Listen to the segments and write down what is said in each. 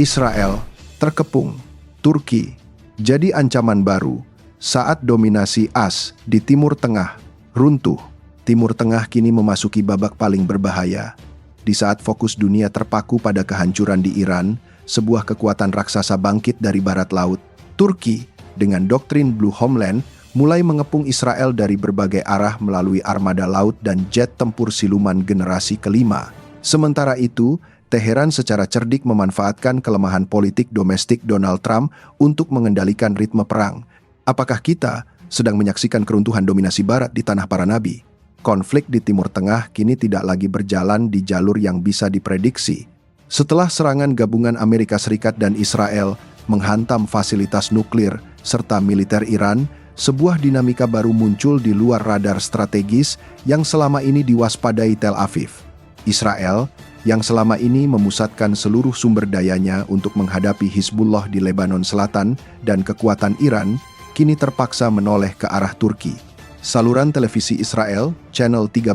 Israel terkepung, Turki jadi ancaman baru saat dominasi AS di Timur Tengah runtuh. Timur Tengah kini memasuki babak paling berbahaya. Di saat fokus dunia terpaku pada kehancuran di Iran, sebuah kekuatan raksasa bangkit dari barat laut. Turki, dengan doktrin Blue Homeland, mulai mengepung Israel dari berbagai arah melalui armada laut dan jet tempur siluman generasi kelima. Sementara itu, Teheran secara cerdik memanfaatkan kelemahan politik domestik Donald Trump untuk mengendalikan ritme perang. Apakah kita sedang menyaksikan keruntuhan dominasi Barat di tanah para nabi? Konflik di Timur Tengah kini tidak lagi berjalan di jalur yang bisa diprediksi. Setelah serangan gabungan Amerika Serikat dan Israel menghantam fasilitas nuklir serta militer Iran, sebuah dinamika baru muncul di luar radar strategis yang selama ini diwaspadai Tel Aviv. Israel, yang selama ini memusatkan seluruh sumber dayanya untuk menghadapi Hizbullah di Lebanon Selatan dan kekuatan Iran, kini terpaksa menoleh ke arah Turki. Saluran televisi Israel, Channel 13,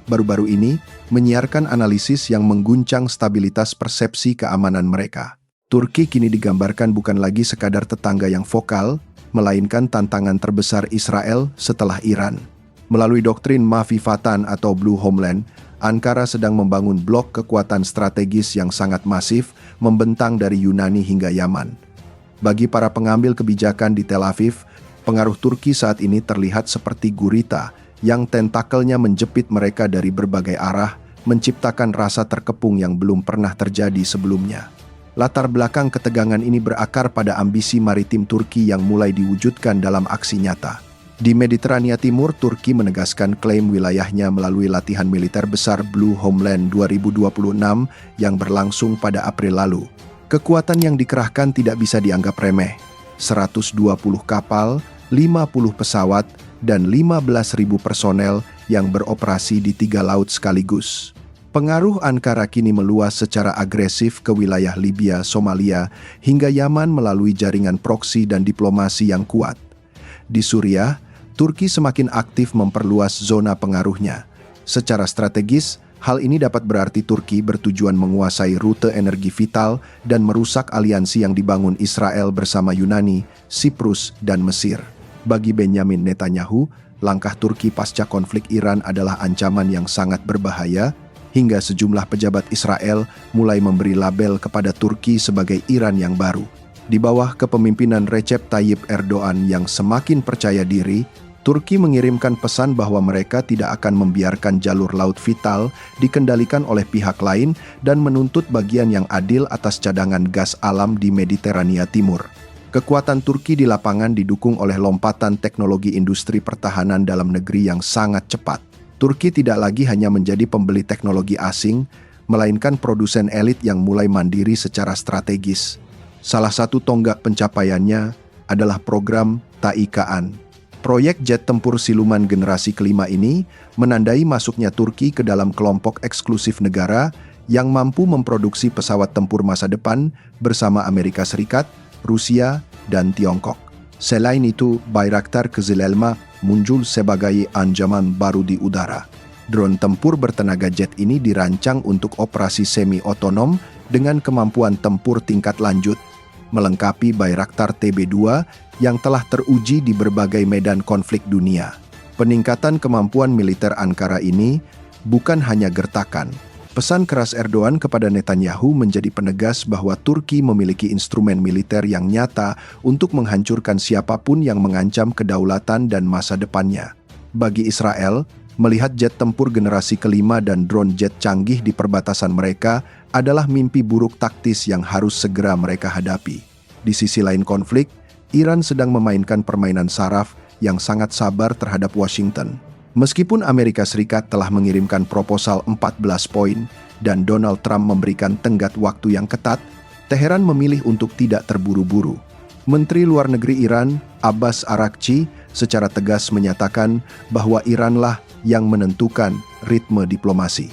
baru-baru ini menyiarkan analisis yang mengguncang stabilitas persepsi keamanan mereka. Turki kini digambarkan bukan lagi sekadar tetangga yang vokal, melainkan tantangan terbesar Israel setelah Iran. Melalui doktrin Mavi Vatan atau Blue Homeland, Ankara sedang membangun blok kekuatan strategis yang sangat masif, membentang dari Yunani hingga Yaman. Bagi para pengambil kebijakan di Tel Aviv, pengaruh Turki saat ini terlihat seperti gurita yang tentakelnya menjepit mereka dari berbagai arah, menciptakan rasa terkepung yang belum pernah terjadi sebelumnya. Latar belakang ketegangan ini berakar pada ambisi maritim Turki yang mulai diwujudkan dalam aksi nyata. Di Mediterania Timur, Turki menegaskan klaim wilayahnya melalui latihan militer besar Blue Homeland 2026 yang berlangsung pada April lalu. Kekuatan yang dikerahkan tidak bisa dianggap remeh. 120 kapal, 50 pesawat, dan 15.000 personel yang beroperasi di 3 laut sekaligus. Pengaruh Ankara kini meluas secara agresif ke wilayah Libya, Somalia, hingga Yaman melalui jaringan proksi dan diplomasi yang kuat. Di Suriah, Turki semakin aktif memperluas zona pengaruhnya. Secara strategis, hal ini dapat berarti Turki bertujuan menguasai rute energi vital dan merusak aliansi yang dibangun Israel bersama Yunani, Siprus, dan Mesir. Bagi Benjamin Netanyahu, langkah Turki pasca konflik Iran adalah ancaman yang sangat berbahaya, hingga sejumlah pejabat Israel mulai memberi label kepada Turki sebagai Iran yang baru. Di bawah kepemimpinan Recep Tayyip Erdogan yang semakin percaya diri, Turki mengirimkan pesan bahwa mereka tidak akan membiarkan jalur laut vital dikendalikan oleh pihak lain dan menuntut bagian yang adil atas cadangan gas alam di Mediterania Timur. Kekuatan Turki di lapangan didukung oleh lompatan teknologi industri pertahanan dalam negeri yang sangat cepat. Turki tidak lagi hanya menjadi pembeli teknologi asing, melainkan produsen elit yang mulai mandiri secara strategis. Salah satu tonggak pencapaiannya adalah program TAIKAN. Proyek jet tempur siluman generasi kelima ini menandai masuknya Turki ke dalam kelompok eksklusif negara yang mampu memproduksi pesawat tempur masa depan bersama Amerika Serikat, Rusia, dan Tiongkok. Selain itu, Bayraktar Kızıl Elma muncul sebagai ancaman baru di udara. Drone tempur bertenaga jet ini dirancang untuk operasi semi-otonom dengan kemampuan tempur tingkat lanjut, melengkapi Bayraktar TB2 yang telah teruji di berbagai medan konflik dunia. Peningkatan kemampuan militer Ankara ini bukan hanya gertakan. Pesan keras Erdogan kepada Netanyahu menjadi penegas bahwa Turki memiliki instrumen militer yang nyata untuk menghancurkan siapapun yang mengancam kedaulatan dan masa depannya. Bagi Israel, melihat jet tempur generasi kelima dan drone jet canggih di perbatasan mereka adalah mimpi buruk taktis yang harus segera mereka hadapi. Di sisi lain konflik, Iran sedang memainkan permainan saraf yang sangat sabar terhadap Washington. Meskipun Amerika Serikat telah mengirimkan proposal 14 poin dan Donald Trump memberikan tenggat waktu yang ketat, Teheran memilih untuk tidak terburu-buru. Menteri Luar Negeri Iran, Abbas Araghchi, secara tegas menyatakan bahwa Iranlah yang menentukan ritme diplomasi.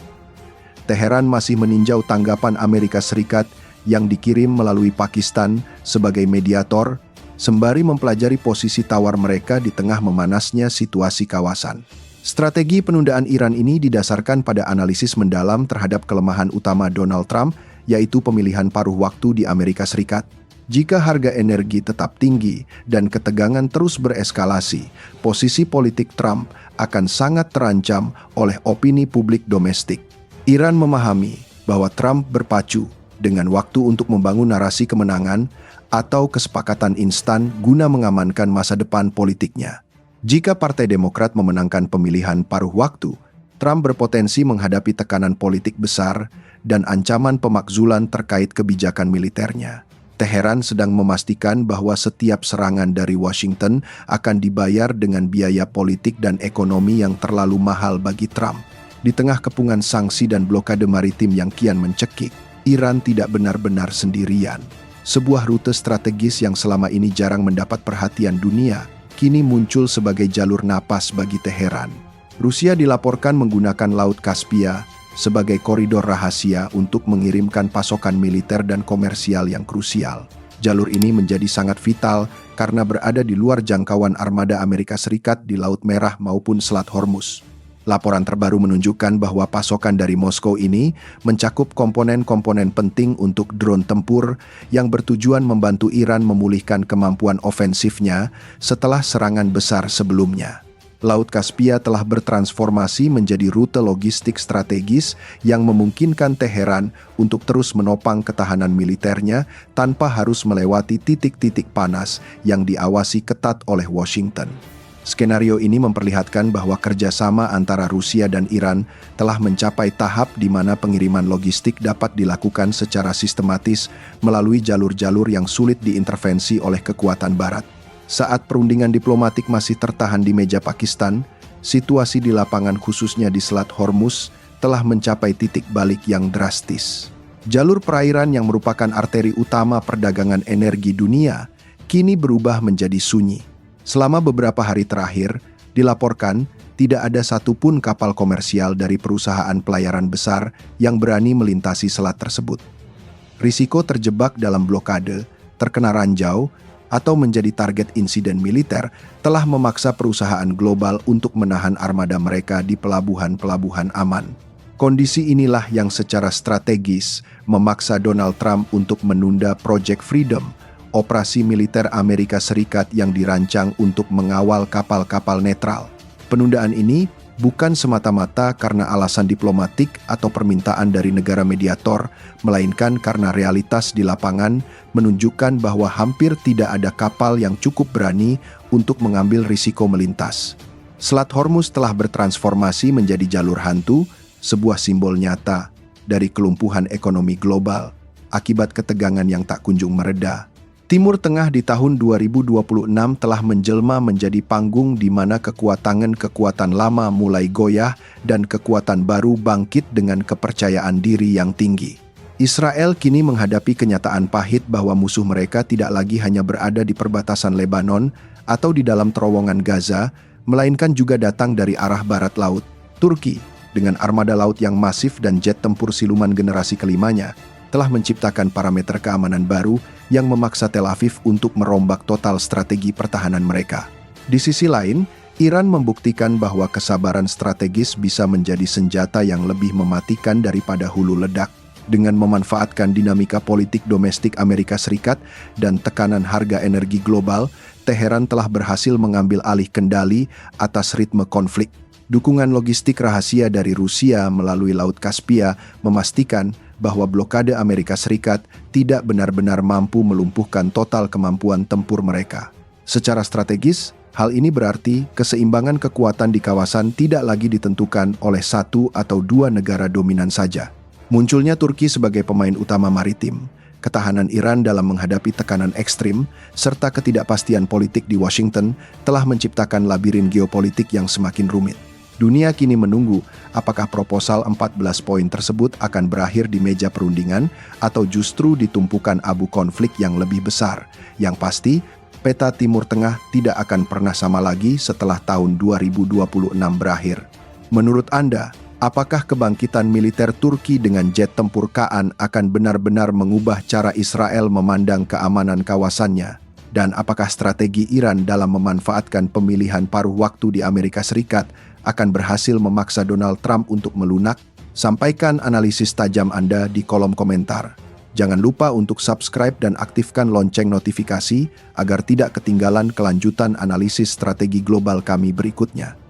Teheran masih meninjau tanggapan Amerika Serikat yang dikirim melalui Pakistan sebagai mediator, sembari mempelajari posisi tawar mereka di tengah memanasnya situasi kawasan. Strategi penundaan Iran ini didasarkan pada analisis mendalam terhadap kelemahan utama Donald Trump yaitu pemilihan paruh waktu di Amerika Serikat. Jika harga energi tetap tinggi dan ketegangan terus bereskalasi, posisi politik Trump akan sangat terancam oleh opini publik domestik. Iran memahami bahwa Trump berpacu dengan waktu untuk membangun narasi kemenangan atau kesepakatan instan guna mengamankan masa depan politiknya. Jika Partai Demokrat memenangkan pemilihan paruh waktu, Trump berpotensi menghadapi tekanan politik besar dan ancaman pemakzulan terkait kebijakan militernya. Teheran sedang memastikan bahwa setiap serangan dari Washington akan dibayar dengan biaya politik dan ekonomi yang terlalu mahal bagi Trump. Di tengah kepungan sanksi dan blokade maritim yang kian mencekik, Iran tidak benar-benar sendirian. Sebuah rute strategis yang selama ini jarang mendapat perhatian dunia, kini muncul sebagai jalur napas bagi Teheran. Rusia dilaporkan menggunakan Laut Kaspia sebagai koridor rahasia untuk mengirimkan pasokan militer dan komersial yang krusial. Jalur ini menjadi sangat vital karena berada di luar jangkauan armada Amerika Serikat di Laut Merah maupun Selat Hormuz. Laporan terbaru menunjukkan bahwa pasokan dari Moskow ini mencakup komponen-komponen penting untuk drone tempur yang bertujuan membantu Iran memulihkan kemampuan ofensifnya setelah serangan besar sebelumnya. Laut Kaspia telah bertransformasi menjadi rute logistik strategis yang memungkinkan Teheran untuk terus menopang ketahanan militernya tanpa harus melewati titik-titik panas yang diawasi ketat oleh Washington. Skenario ini memperlihatkan bahwa kerjasama antara Rusia dan Iran telah mencapai tahap di mana pengiriman logistik dapat dilakukan secara sistematis melalui jalur-jalur yang sulit diintervensi oleh kekuatan Barat. Saat perundingan diplomatik masih tertahan di meja Pakistan, situasi di lapangan khususnya di Selat Hormuz telah mencapai titik balik yang drastis. Jalur perairan yang merupakan arteri utama perdagangan energi dunia kini berubah menjadi sunyi. Selama beberapa hari terakhir, dilaporkan tidak ada satupun kapal komersial dari perusahaan pelayaran besar yang berani melintasi selat tersebut. Risiko terjebak dalam blokade, terkena ranjau, atau menjadi target insiden militer telah memaksa perusahaan global untuk menahan armada mereka di pelabuhan-pelabuhan aman. Kondisi inilah yang secara strategis memaksa Donald Trump untuk menunda Project Freedom, operasi militer Amerika Serikat yang dirancang untuk mengawal kapal-kapal netral. Penundaan ini bukan semata-mata karena alasan diplomatik atau permintaan dari negara mediator, melainkan karena realitas di lapangan menunjukkan bahwa hampir tidak ada kapal yang cukup berani untuk mengambil risiko melintas. Selat Hormuz telah bertransformasi menjadi jalur hantu, sebuah simbol nyata dari kelumpuhan ekonomi global akibat ketegangan yang tak kunjung mereda. Timur Tengah di tahun 2026 telah menjelma menjadi panggung di mana kekuatan lama mulai goyah dan kekuatan baru bangkit dengan kepercayaan diri yang tinggi. Israel kini menghadapi kenyataan pahit bahwa musuh mereka tidak lagi hanya berada di perbatasan Lebanon atau di dalam terowongan Gaza, melainkan juga datang dari arah barat laut. Turki, dengan armada laut yang masif dan jet tempur siluman generasi kelimanya, telah menciptakan parameter keamanan baru yang memaksa Tel Aviv untuk merombak total strategi pertahanan mereka. Di sisi lain, Iran membuktikan bahwa kesabaran strategis bisa menjadi senjata yang lebih mematikan daripada hulu ledak. Dengan memanfaatkan dinamika politik domestik Amerika Serikat dan tekanan harga energi global, Teheran telah berhasil mengambil alih kendali atas ritme konflik. Dukungan logistik rahasia dari Rusia melalui Laut Kaspia memastikan bahwa blokade Amerika Serikat tidak benar-benar mampu melumpuhkan total kemampuan tempur mereka. Secara strategis, hal ini berarti keseimbangan kekuatan di kawasan tidak lagi ditentukan oleh satu atau dua negara dominan saja. Munculnya Turki sebagai pemain utama maritim, ketahanan Iran dalam menghadapi tekanan ekstrim, serta ketidakpastian politik di Washington telah menciptakan labirin geopolitik yang semakin rumit. Dunia kini menunggu apakah proposal 14 poin tersebut akan berakhir di meja perundingan atau justru ditumpukan abu konflik yang lebih besar. Yang pasti, peta Timur Tengah tidak akan pernah sama lagi setelah tahun 2026 berakhir. Menurut Anda, apakah kebangkitan militer Turki dengan jet tempur Kaan akan benar-benar mengubah cara Israel memandang keamanan kawasannya? Dan apakah strategi Iran dalam memanfaatkan pemilihan paruh waktu di Amerika Serikat akan berhasil memaksa Donald Trump untuk melunak? Sampaikan analisis tajam Anda di kolom komentar. Jangan lupa untuk subscribe dan aktifkan lonceng notifikasi agar tidak ketinggalan kelanjutan analisis strategi global kami berikutnya.